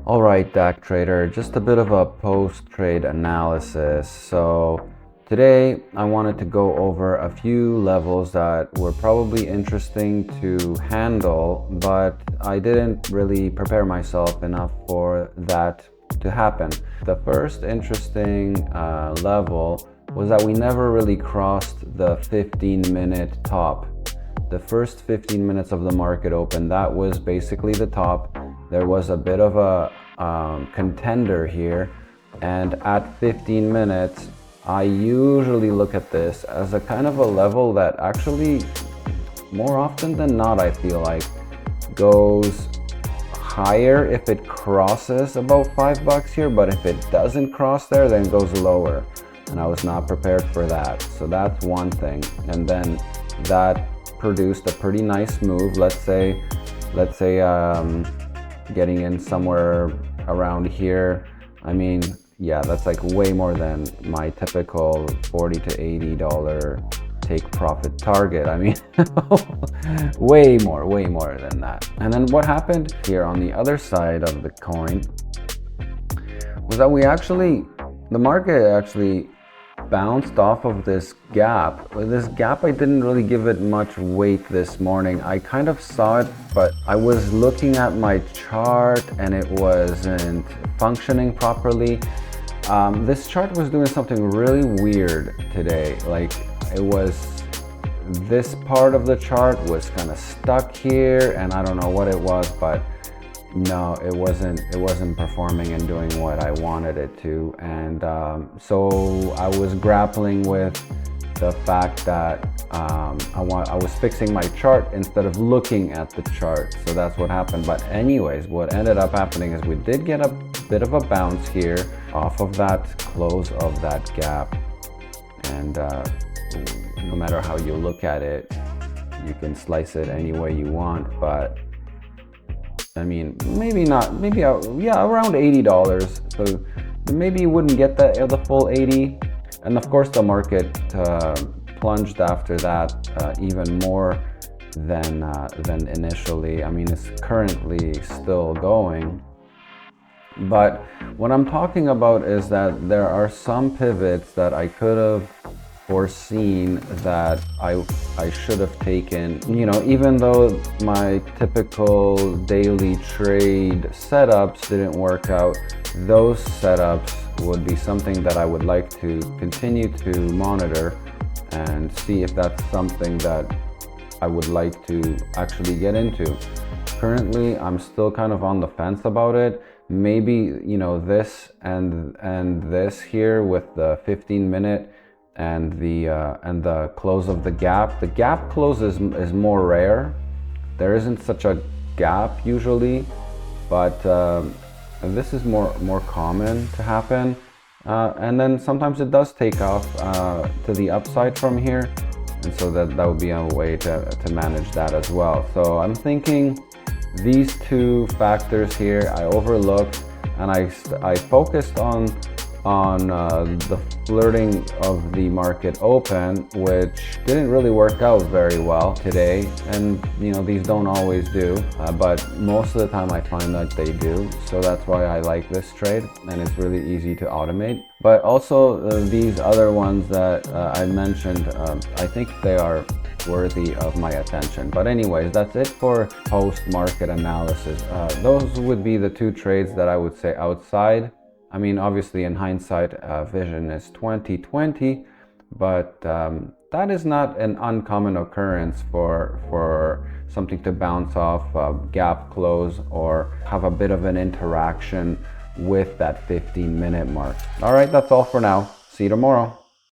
All right, DAQ Trader, just a bit of a post-trade analysis. So today I wanted to go over a few levels that were probably interesting to handle, but I didn't really prepare myself enough for that to happen. The first interesting level was that we never really crossed the 15-minute top. The first 15 minutes of the market open, that was basically the top. There was a bit of a contender here, and at 15 minutes I usually look at this as a kind of a level that actually more often than not I feel like goes higher if it crosses about $5 here, but if it doesn't cross there then it goes lower, and I was not prepared for that. So that's one thing, and then that produced a pretty nice move. Let's say getting in somewhere around here. I mean, yeah, that's like way more than my typical $40 to $80 take profit target. I mean, way more than that. And then what happened here on the other side of the coin was that the market actually bounced off of this gap. This gap, I didn't really give it much weight this morning. I kind of saw it, but I was looking at my chart and it wasn't functioning properly. This chart was doing something really weird today. Like, it was, this part of the chart was kind of stuck here, and I don't know what it was, but no, it wasn't performing and doing what I wanted it to. And so I was grappling with the fact that I was fixing my chart instead of looking at the chart. So that's what happened. But anyways, what ended up happening is we did get a bit of a bounce here off of that close of that gap. And no matter how you look at it, you can slice it any way you want, but I mean, maybe not, maybe yeah, around $80. So maybe you wouldn't get the full 80. And of course the market plunged after that even more than initially. I mean, it's currently still going. But what I'm talking about is that there are some pivots that I could have foreseen that I should have taken. You know, even though my typical daily trade setups didn't work out, those setups would be something that I would like to continue to monitor and see if that's something that I would like to actually get into. Currently, I'm still kind of on the fence about it. Maybe, you know, this and this here with the 15-minute and the close of the gap. The gap close is more rare. There isn't such a gap usually, but this is more common to happen. And then sometimes it does take off to the upside from here, and so that would be a way to manage that as well. So I'm thinking these two factors here I overlooked, and I focused on the flirting of the market open, which didn't really work out very well today. And you know, these don't always do, but most of the time I find that they do. So that's why I like this trade, and it's really easy to automate. But also these other ones that I mentioned, I think they are worthy of my attention. But anyways, that's it for post-market analysis. Those would be the two trades that I would say outside. I mean, obviously in hindsight, vision is 20/20, but that is not an uncommon occurrence for something to bounce off a gap close or have a bit of an interaction with that 15-minute mark. All right, that's all for now. See you tomorrow.